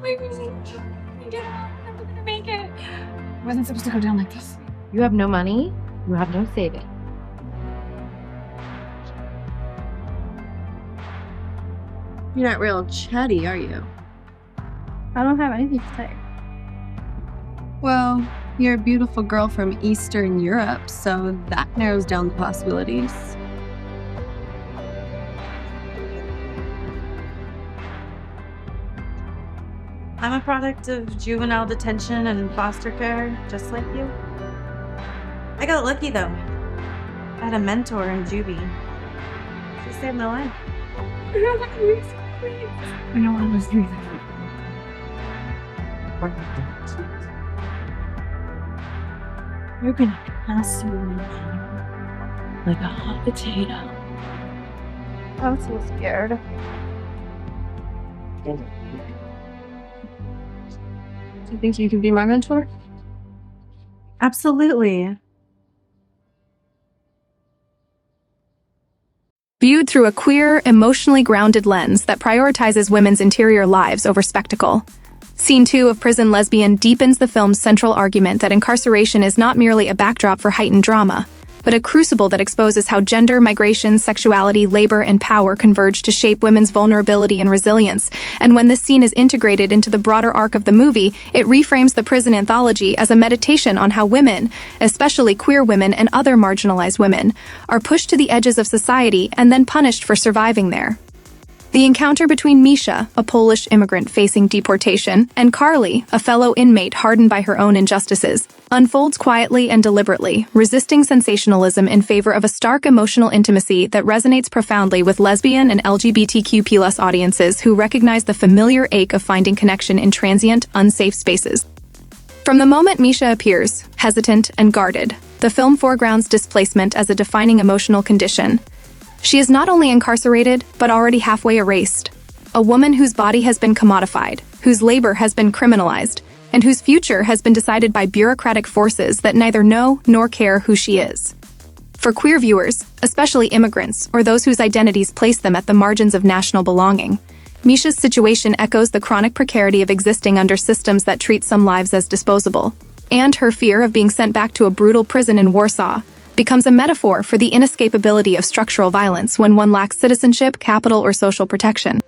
make me. I'm gonna make it. I wasn't supposed to go down like this. You have no money. You have no savings. You're not real chatty, are you? I don't have anything to say. Well, you're a beautiful girl from Eastern Europe, so that narrows down the possibilities. I'm a product of juvenile detention and foster care, just like you. I got lucky, though. I had a mentor in juvie. She saved my life. I don't want to lose anything. You're gonna pass through me like a hot potato. I'm so scared. Do you think you can be my mentor? Absolutely. Viewed through a queer, emotionally grounded lens that prioritizes women's interior lives over spectacle. Scene 2 of Prison Lesbian deepens the film's central argument that incarceration is not merely a backdrop for heightened drama, but a crucible that exposes how gender, migration, sexuality, labor, and power converge to shape women's vulnerability and resilience. And when this scene is integrated into the broader arc of the movie, it reframes the prison anthology as a meditation on how women, especially queer women and other marginalized women, are pushed to the edges of society and then punished for surviving there. The encounter between Misha, a Polish immigrant facing deportation, and Karlie, a fellow inmate hardened by her own injustices, unfolds quietly and deliberately, resisting sensationalism in favor of a stark emotional intimacy that resonates profoundly with lesbian and LGBTQ+ audiences who recognize the familiar ache of finding connection in transient, unsafe spaces. From the moment Misha appears, hesitant and guarded, the film foregrounds displacement as a defining emotional condition. She is not only incarcerated, but already halfway erased. A woman whose body has been commodified, whose labor has been criminalized, and whose future has been decided by bureaucratic forces that neither know nor care who she is. For queer viewers, especially immigrants or those whose identities place them at the margins of national belonging, Misha's situation echoes the chronic precarity of existing under systems that treat some lives as disposable, and her fear of being sent back to a brutal prison in Warsaw becomes a metaphor for the inescapability of structural violence when one lacks citizenship, capital, or social protection.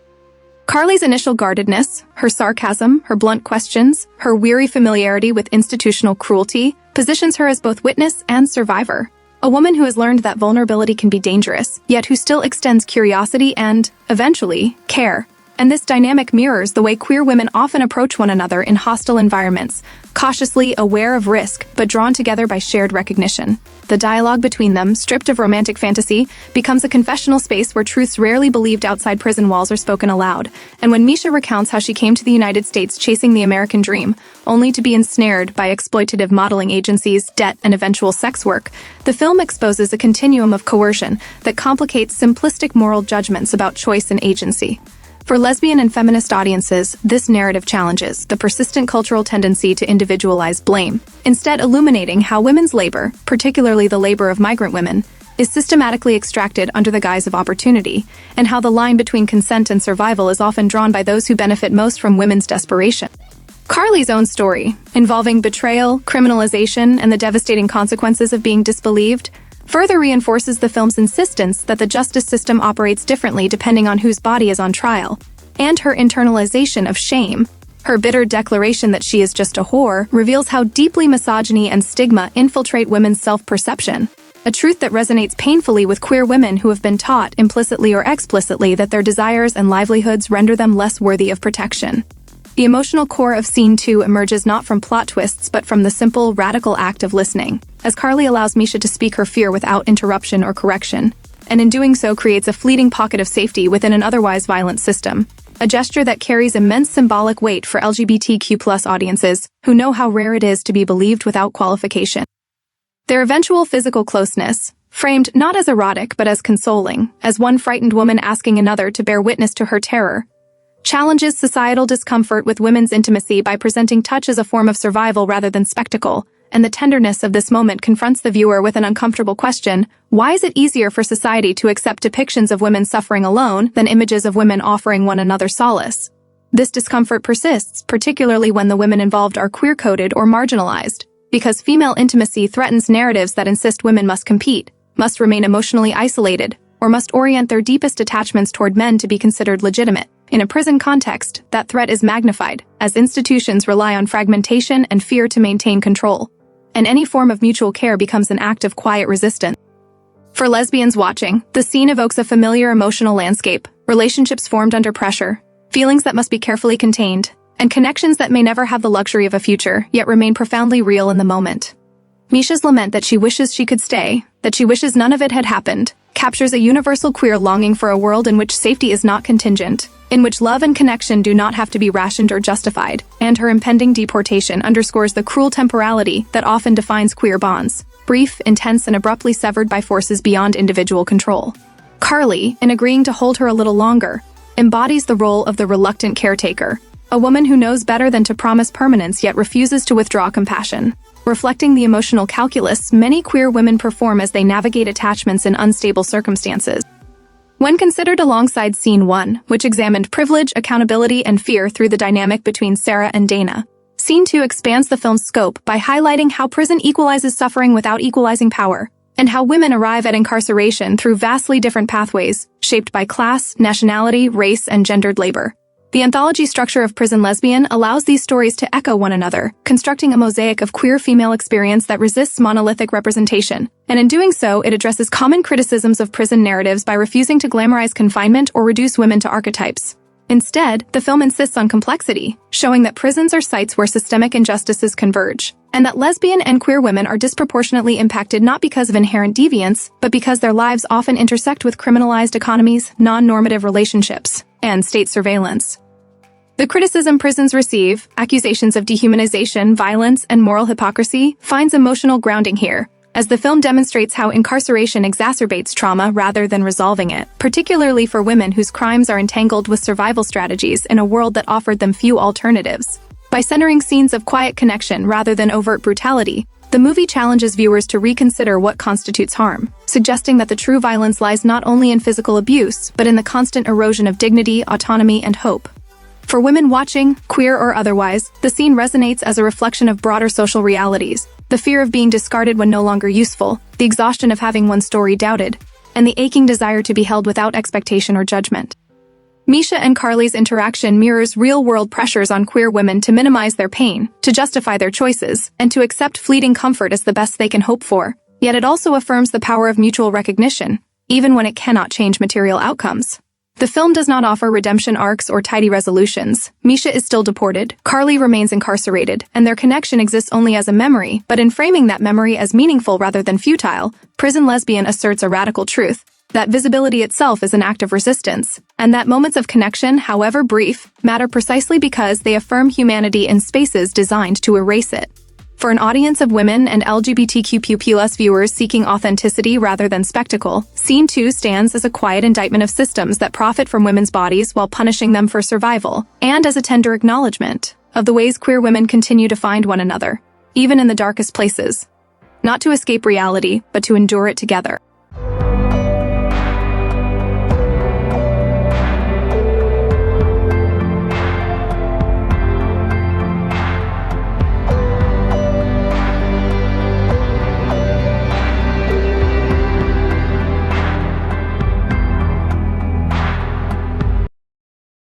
Karlie's initial guardedness, her sarcasm, her blunt questions, her weary familiarity with institutional cruelty, positions her as both witness and survivor. A woman who has learned that vulnerability can be dangerous, yet who still extends curiosity and, eventually, care. And this dynamic mirrors the way queer women often approach one another in hostile environments, cautiously aware of risk, but drawn together by shared recognition. The dialogue between them, stripped of romantic fantasy, becomes a confessional space where truths rarely believed outside prison walls are spoken aloud. And when Misha recounts how she came to the United States chasing the American dream, only to be ensnared by exploitative modeling agencies, debt, and eventual sex work, the film exposes a continuum of coercion that complicates simplistic moral judgments about choice and agency. For lesbian and feminist audiences, this narrative challenges the persistent cultural tendency to individualize blame, instead illuminating how women's labor, particularly the labor of migrant women, is systematically extracted under the guise of opportunity, and how the line between consent and survival is often drawn by those who benefit most from women's desperation. Karlie's own story, involving betrayal, criminalization, and the devastating consequences of being disbelieved, further reinforces the film's insistence that the justice system operates differently depending on whose body is on trial, and her internalization of shame. Her bitter declaration that she is just a whore reveals how deeply misogyny and stigma infiltrate women's self-perception, a truth that resonates painfully with queer women who have been taught, implicitly or explicitly, that their desires and livelihoods render them less worthy of protection. The emotional core of Scene 2 emerges not from plot twists but from the simple, radical act of listening, as Karlie allows Misha to speak her fear without interruption or correction, and in doing so creates a fleeting pocket of safety within an otherwise violent system, a gesture that carries immense symbolic weight for LGBTQ+ audiences who know how rare it is to be believed without qualification. Their eventual physical closeness, framed not as erotic but as consoling, as one frightened woman asking another to bear witness to her terror, challenges societal discomfort with women's intimacy by presenting touch as a form of survival rather than spectacle, and the tenderness of this moment confronts the viewer with an uncomfortable question: why is it easier for society to accept depictions of women suffering alone than images of women offering one another solace? This discomfort persists, particularly when the women involved are queer-coded or marginalized, because female intimacy threatens narratives that insist women must compete, must remain emotionally isolated, or must orient their deepest attachments toward men to be considered legitimate. In a prison context, that threat is magnified, as institutions rely on fragmentation and fear to maintain control, and any form of mutual care becomes an act of quiet resistance. For lesbians watching, the scene evokes a familiar emotional landscape, relationships formed under pressure, feelings that must be carefully contained, and connections that may never have the luxury of a future, yet remain profoundly real in the moment. Misha's lament that she wishes she could stay, that she wishes none of it had happened, captures a universal queer longing for a world in which safety is not contingent, in which love and connection do not have to be rationed or justified, and her impending deportation underscores the cruel temporality that often defines queer bonds, brief, intense, and abruptly severed by forces beyond individual control. Karlie, in agreeing to hold her a little longer, embodies the role of the reluctant caretaker, a woman who knows better than to promise permanence yet refuses to withdraw compassion, reflecting the emotional calculus many queer women perform as they navigate attachments in unstable circumstances. When considered alongside Scene 1, which examined privilege, accountability, and fear through the dynamic between Sarah and Dana, Scene 2 expands the film's scope by highlighting how prison equalizes suffering without equalizing power, and how women arrive at incarceration through vastly different pathways, shaped by class, nationality, race, and gendered labor. The anthology structure of Prison Lesbian allows these stories to echo one another, constructing a mosaic of queer female experience that resists monolithic representation, and in doing so, it addresses common criticisms of prison narratives by refusing to glamorize confinement or reduce women to archetypes. Instead, the film insists on complexity, showing that prisons are sites where systemic injustices converge, and that lesbian and queer women are disproportionately impacted not because of inherent deviance, but because their lives often intersect with criminalized economies, non-normative relationships, and state surveillance. The criticism prisons receive, accusations of dehumanization, violence, and moral hypocrisy, finds emotional grounding here, as the film demonstrates how incarceration exacerbates trauma rather than resolving it, particularly for women whose crimes are entangled with survival strategies in a world that offered them few alternatives. By centering scenes of quiet connection rather than overt brutality, the movie challenges viewers to reconsider what constitutes harm, suggesting that the true violence lies not only in physical abuse, but in the constant erosion of dignity, autonomy, and hope. For women watching, queer or otherwise, the scene resonates as a reflection of broader social realities, the fear of being discarded when no longer useful, the exhaustion of having one's story doubted, and the aching desire to be held without expectation or judgment. Misha and Karlie's interaction mirrors real-world pressures on queer women to minimize their pain, to justify their choices, and to accept fleeting comfort as the best they can hope for. Yet it also affirms the power of mutual recognition, even when it cannot change material outcomes. The film does not offer redemption arcs or tidy resolutions. Misha is still deported, Karlie remains incarcerated, and their connection exists only as a memory, but in framing that memory as meaningful rather than futile, Prison Lesbian asserts a radical truth, that visibility itself is an act of resistance, and that moments of connection, however brief, matter precisely because they affirm humanity in spaces designed to erase it. For an audience of women and LGBTQ+ viewers seeking authenticity rather than spectacle, Scene 2 stands as a quiet indictment of systems that profit from women's bodies while punishing them for survival, and as a tender acknowledgement of the ways queer women continue to find one another, even in the darkest places. Not to escape reality, but to endure it together.